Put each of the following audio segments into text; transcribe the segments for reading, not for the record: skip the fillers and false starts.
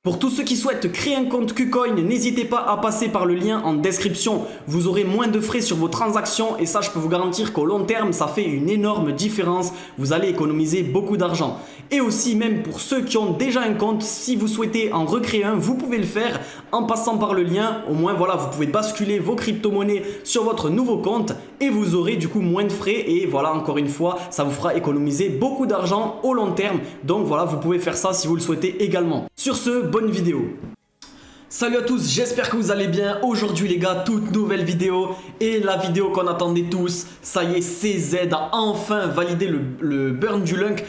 Pour tous ceux qui souhaitent créer un compte KuCoin, n'hésitez pas à passer par le lien en description. Vous aurez moins de frais sur vos transactions et ça, je peux vous garantir qu'au long terme, ça fait une énorme différence. Vous allez économiser beaucoup d'argent. Et aussi, même pour ceux qui ont déjà un compte, si vous souhaitez en recréer un, vous pouvez le faire en passant par le lien. Au moins, voilà, vous pouvez basculer vos crypto-monnaies sur votre nouveau compte et vous aurez du coup moins de frais. Et voilà, encore une fois, ça vous fera économiser beaucoup d'argent au long terme. Donc voilà, vous pouvez faire ça si vous le souhaitez également. Sur ce, bonne vidéo. Salut à tous, j'espère que vous allez bien. Aujourd'hui les gars, toute nouvelle vidéo et la vidéo qu'on attendait tous. Ça y est, CZ a enfin validé le burn du Lunk.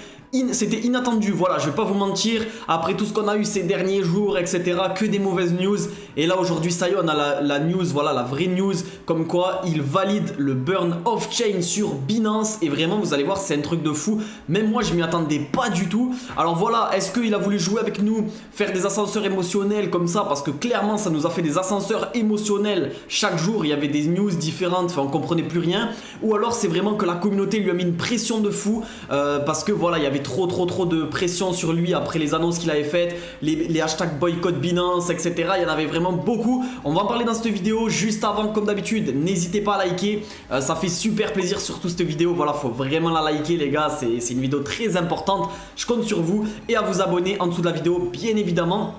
C'était inattendu, voilà, je vais pas vous mentir. Après tout ce qu'on a eu ces derniers jours, etc., que des mauvaises news. Et là aujourd'hui, ça y est, on a la news, voilà, la vraie news. Comme quoi, il valide le burn off-chain sur Binance. Et vraiment, vous allez voir, c'est un truc de fou. Même moi, je m'y attendais pas du tout. Alors voilà, est-ce qu'il a voulu jouer avec nous, faire des ascenseurs émotionnels comme ça? Parce que clairement, ça nous a fait des ascenseurs émotionnels. Chaque jour, il y avait des news différentes, enfin, on comprenait plus rien. Ou alors, c'est vraiment que la communauté lui a mis une pression de fou. Parce que voilà, il y avait trop de pression sur lui après les annonces qu'il avait faites, les hashtags boycott Binance, etc. Il y en avait vraiment beaucoup. On va en parler dans cette vidéo. Juste avant, comme d'habitude, n'hésitez pas à liker. Ça fait super plaisir, surtout cette vidéo. Voilà, faut vraiment la liker les gars. C'est une vidéo très importante. Je compte sur vous et à vous abonner en dessous de la vidéo, bien évidemment.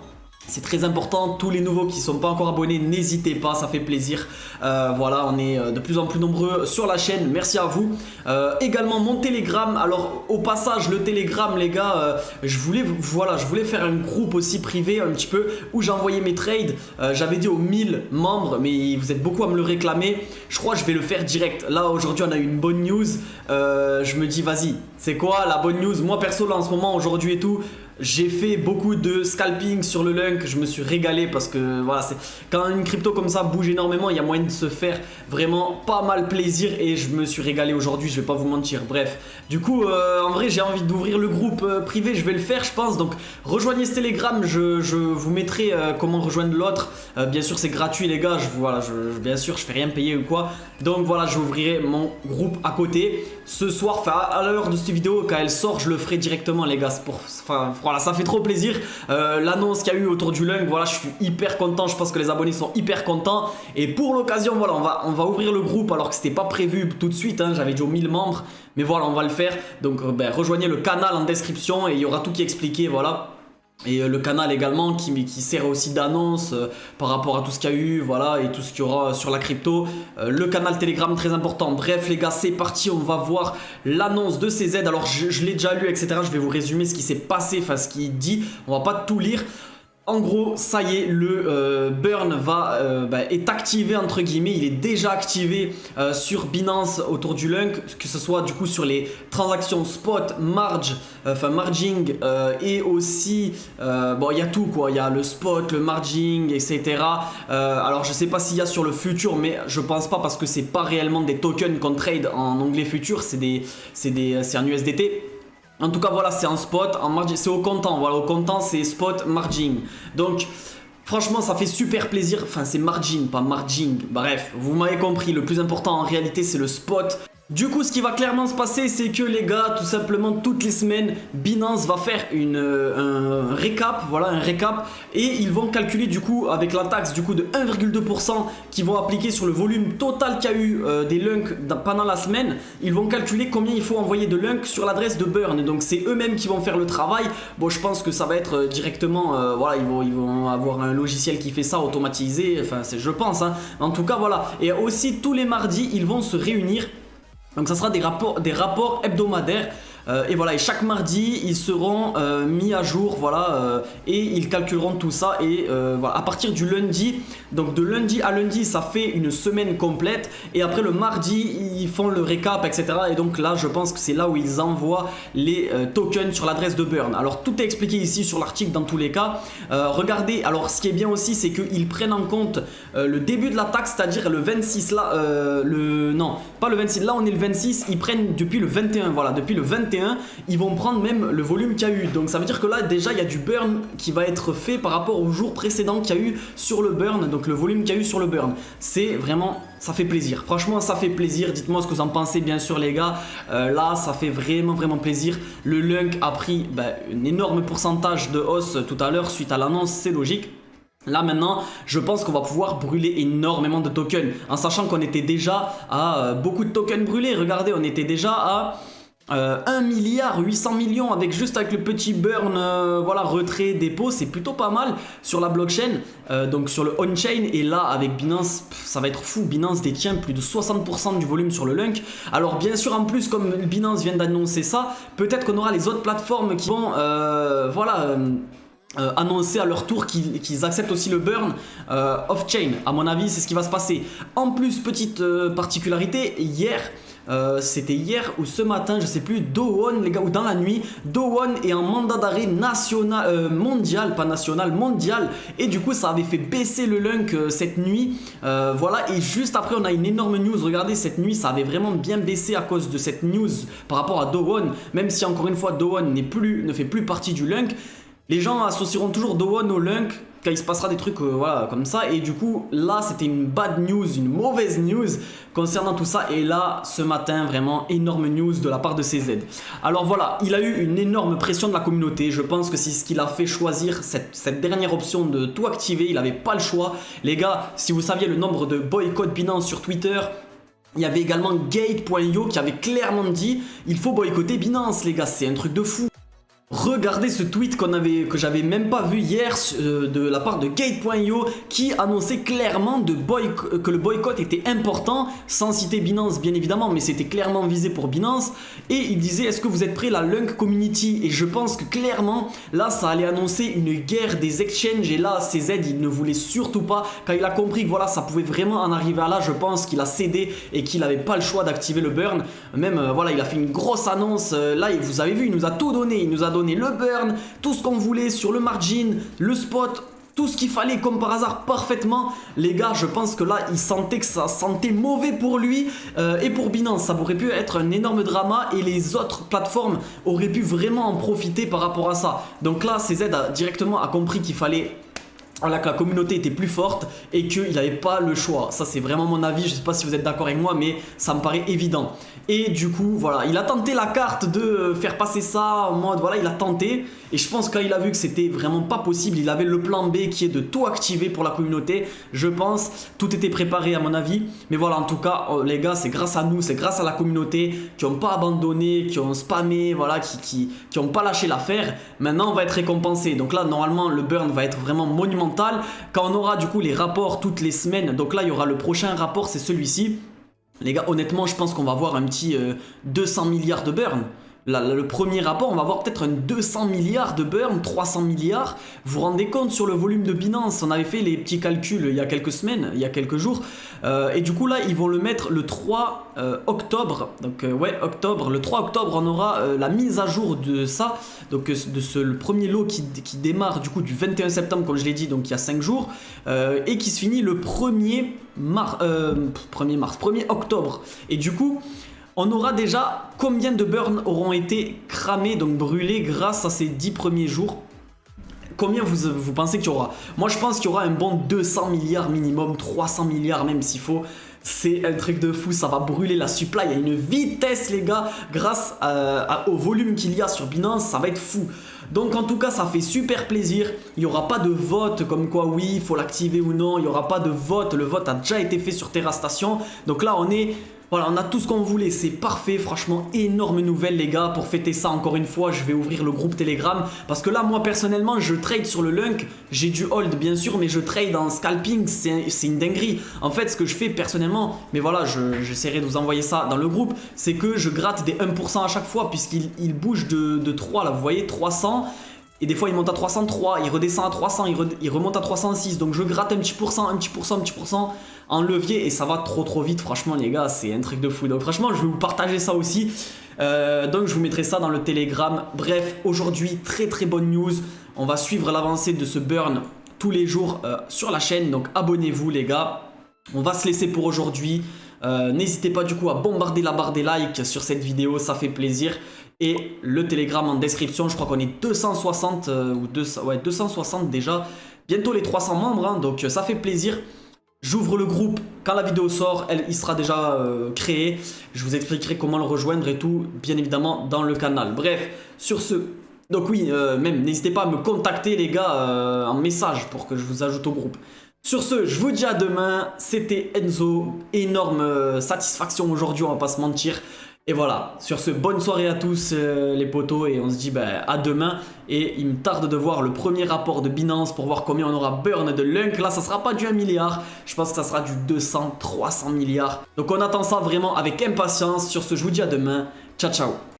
C'est très important, tous les nouveaux qui ne sont pas encore abonnés, n'hésitez pas, ça fait plaisir. Voilà, on est de plus en plus nombreux sur la chaîne, merci à vous. Également mon Telegram, alors au passage le Telegram les gars, je voulais faire un groupe aussi privé un petit peu où j'envoyais mes trades. J'avais dit aux 1000 membres, mais vous êtes beaucoup à me le réclamer. Je crois que je vais le faire direct. Là aujourd'hui on a eu une bonne news, je me dis vas-y, c'est quoi la bonne news? Moi perso là en ce moment, aujourd'hui et tout, j'ai fait beaucoup de scalping sur le Lunk, je me suis régalé parce que voilà, quand une crypto comme ça bouge énormément, il y a moyen de se faire vraiment pas mal plaisir et je me suis régalé aujourd'hui, je vais pas vous mentir. Bref, du coup en vrai j'ai envie d'ouvrir le groupe privé, je vais le faire je pense, donc rejoignez ce Telegram, je vous mettrai comment rejoindre l'autre. Bien sûr c'est gratuit les gars, bien sûr je fais rien payer ou quoi, donc voilà, j'ouvrirai mon groupe à côté ce soir, enfin à l'heure de cette vidéo, quand elle sort je le ferai directement les gars, voilà, ça fait trop plaisir. L'annonce qu'il y a eu autour du Lunk, voilà, je suis hyper content. Je pense que les abonnés sont hyper contents. Et pour l'occasion, voilà, on va ouvrir le groupe alors que c'était pas prévu tout de suite. Hein, j'avais dit aux 1000 membres, mais voilà, on va le faire. Donc, rejoignez le canal en description et il y aura tout qui est expliqué, voilà. Et le canal également qui sert aussi d'annonce par rapport à tout ce qu'il y a eu, voilà, et tout ce qu'il y aura sur la crypto. Le canal Telegram très important. Bref les gars, c'est parti, on va voir l'annonce de CZ. Alors je l'ai déjà lu, etc. Je vais vous résumer ce qui s'est passé, enfin ce qu'il dit. On va pas tout lire. En gros, ça y est, le burn est activé entre guillemets, il est déjà activé sur Binance autour du Lunk, que ce soit du coup sur les transactions spot, marging et aussi, bon il y a tout quoi, il y a le spot, le marging, etc. Alors je sais pas s'il y a sur le futur, mais je pense pas parce que c'est pas réellement des tokens qu'on trade en onglet futur, c'est un USDT. En tout cas voilà, c'est en spot, en margin, c'est au comptant, voilà, au comptant c'est spot margin. Donc franchement ça fait super plaisir, enfin c'est margin pas margin, bref, vous m'avez compris, le plus important en réalité c'est le spot. Du coup ce qui va clairement se passer, c'est que les gars, tout simplement toutes les semaines Binance va faire un récap, voilà, un récap, et ils vont calculer du coup avec la taxe du coup de 1,2% qu'ils vont appliquer sur le volume total qu'il y a eu des Lunk pendant la semaine. Ils vont calculer combien il faut envoyer de Lunk sur l'adresse de burn, donc c'est eux-mêmes qui vont faire le travail. Bon je pense que ça va être directement, voilà, ils vont avoir un logiciel qui fait ça automatisé, enfin je pense hein. En tout cas voilà, et aussi tous les mardis ils vont se réunir. Donc ça sera des rapports hebdomadaires. Et voilà, et chaque mardi ils seront mis à jour, voilà, et ils calculeront tout ça. Et voilà, à partir du lundi, donc de lundi à lundi ça fait une semaine complète, et après le mardi ils font le récap, etc. Et donc là je pense que c'est là où ils envoient les tokens sur l'adresse de burn. Alors tout est expliqué ici sur l'article dans tous les cas. Regardez, alors ce qui est bien aussi c'est qu'ils prennent en compte le début de la taxe, c'est-à-dire le 26 là, non pas le 26, là on est le 26, ils prennent depuis le 21, voilà, depuis le 21 21, ils vont prendre même le volume qu'il y a eu. Donc ça veut dire que là déjà il y a du burn qui va être fait par rapport au jour précédent qu'il y a eu sur le burn, donc le volume qu'il y a eu sur le burn. C'est vraiment, ça fait plaisir. Franchement ça fait plaisir, dites-moi ce que vous en pensez bien sûr les gars. Là ça fait vraiment plaisir. Le Lunk a pris un énorme pourcentage de hausse tout à l'heure suite à l'annonce, c'est logique. Là maintenant, je pense qu'on va pouvoir brûler énormément de tokens, en sachant qu'on était déjà à beaucoup de tokens brûlés. Regardez, on était déjà à 1 milliard 800 millions avec le petit burn, voilà, retrait, dépôt, c'est plutôt pas mal sur la blockchain, donc sur le on-chain. Et là avec Binance, ça va être fou, Binance détient plus de 60% du volume sur le Lunk. Alors bien sûr en plus, comme Binance vient d'annoncer ça, peut-être qu'on aura les autres plateformes qui vont, annoncer à leur tour qu'ils acceptent aussi le burn off-chain. À mon avis c'est ce qui va se passer. En plus, petite particularité, hier c'était hier ou ce matin, je sais plus, Do-Won les gars, ou dans la nuit, Do-Won est en mandat d'arrêt national, mondial, pas national, mondial, et du coup ça avait fait baisser le Lunk cette nuit, voilà. Et juste après on a une énorme news, regardez, cette nuit ça avait vraiment bien baissé à cause de cette news par rapport à Do-Won, même si encore une fois Do-Won ne fait plus partie du Lunk. Les gens associeront toujours Do-Won au Lunk quand il se passera des trucs voilà, comme ça. Et du coup, là, c'était une bad news, une mauvaise news concernant tout ça. Et là, ce matin, vraiment énorme news de la part de CZ. Alors voilà, il a eu une énorme pression de la communauté. Je pense que c'est ce qui l'a fait choisir cette dernière option de tout activer. Il n'avait pas le choix. Les gars, si vous saviez le nombre de boycotts Binance sur Twitter, il y avait également Gate.io qui avait clairement dit il faut boycotter Binance, les gars. C'est un truc de fou. Regardez ce tweet que j'avais même pas vu hier de la part de Gate.io qui annonçait clairement que le boycott était important, sans citer Binance bien évidemment, mais c'était clairement visé pour Binance. Et il disait est-ce que vous êtes prêts, la Lunk Community? Et je pense que clairement là ça allait annoncer une guerre des exchanges. Et là CZ il ne voulait surtout pas, quand il a compris que voilà ça pouvait vraiment en arriver à là, je pense qu'il a cédé et qu'il n'avait pas le choix d'activer le burn. Même voilà, il a fait une grosse annonce, là vous avez vu, il nous a tout donné, il nous a donné le burn, tout ce qu'on voulait sur le margin, le spot, tout ce qu'il fallait comme par hasard parfaitement. Les gars, je pense que là il sentait que ça sentait mauvais pour lui et pour Binance. Ça aurait pu être un énorme drama et les autres plateformes auraient pu vraiment en profiter par rapport à ça. Donc là CZ a directement compris qu'il fallait que la communauté était plus forte et qu'il n'avait pas le choix. Ça c'est vraiment mon avis, je sais pas si vous êtes d'accord avec moi, mais ça me paraît évident. Et du coup voilà, il a tenté la carte de faire passer ça en mode voilà, il a tenté. Et je pense que quand il a vu que c'était vraiment pas possible, il avait le plan B qui est de tout activer pour la communauté. Je pense, tout était préparé à mon avis. Mais voilà, en tout cas les gars, c'est grâce à nous, c'est grâce à la communauté qui n'ont pas abandonné, qui ont spammé, voilà, qui n'ont pas lâché l'affaire. Maintenant on va être récompensé. Donc là normalement le burn va être vraiment monumental. Quand on aura du coup les rapports toutes les semaines, donc là il y aura le prochain rapport, c'est celui-ci. Les gars, honnêtement, je pense qu'on va avoir un petit 200 milliards de burn. Le premier rapport, on va voir peut-être un 200 milliards de burn, 300 milliards. Vous vous rendez compte sur le volume de Binance? On avait fait les petits calculs il y a quelques semaines, il y a quelques jours. Et du coup là, ils vont le mettre le 3 octobre. Donc ouais, octobre. Le 3 octobre, on aura la mise à jour de ça. Donc le premier lot qui démarre du coup du 21 septembre, comme je l'ai dit, donc il y a 5 jours. Et qui se finit le 1er octobre. Et du coup... on aura déjà combien de burns auront été cramés, donc brûlés grâce à ces 10 premiers jours. Combien vous pensez qu'il y aura? Moi je pense qu'il y aura un bon 200 milliards minimum, 300 milliards même s'il faut. C'est un truc de fou, ça va brûler la supply à une vitesse les gars, grâce au volume qu'il y a sur Binance, ça va être fou. Donc en tout cas ça fait super plaisir. Il n'y aura pas de vote comme quoi oui il faut l'activer ou non, il n'y aura pas de vote, le vote a déjà été fait sur Terra Station. Donc là on est... voilà, on a tout ce qu'on voulait, c'est parfait, franchement, énorme nouvelle les gars. Pour fêter ça, encore une fois, je vais ouvrir le groupe Telegram. Parce que là, moi, personnellement, je trade sur le Lunk. J'ai du hold, bien sûr, mais je trade en scalping, c'est une dinguerie. En fait, ce que je fais personnellement, mais voilà, j'essaierai de vous envoyer ça dans le groupe, c'est que je gratte des 1% à chaque fois, puisqu'il bouge de 3, là, vous voyez, 300. Et des fois il monte à 303, il redescend à 300, il remonte à 306. Donc je gratte un petit pourcent en levier et ça va trop vite. Franchement les gars, c'est un truc de fou. Donc franchement je vais vous partager ça aussi. Donc je vous mettrai ça dans le Telegram. Bref, aujourd'hui très bonne news. On va suivre l'avancée de ce burn tous les jours sur la chaîne. Donc abonnez-vous les gars. On va se laisser pour aujourd'hui. N'hésitez pas du coup à bombarder la barre des likes sur cette vidéo, ça fait plaisir. et le Telegram en description. Je crois qu'on est 260 ou 200, ouais, 260 déjà. Bientôt les 300 membres, hein, donc ça fait plaisir. J'ouvre le groupe quand la vidéo sort, il sera déjà créé. Je vous expliquerai comment le rejoindre et tout, bien évidemment, dans le canal. Bref, sur ce, donc oui, même n'hésitez pas à me contacter les gars en message pour que je vous ajoute au groupe. Sur ce, je vous dis à demain. C'était Enzo, énorme satisfaction aujourd'hui, on va pas se mentir. Et voilà, sur ce, bonne soirée à tous les potos et on se dit à demain. Et il me tarde de voir le premier rapport de Binance pour voir combien on aura burn de Lunk. Là, ça sera pas du 1 milliard, je pense que ça sera du 200, 300 milliards. Donc on attend ça vraiment avec impatience. Sur ce, je vous dis à demain. Ciao, ciao.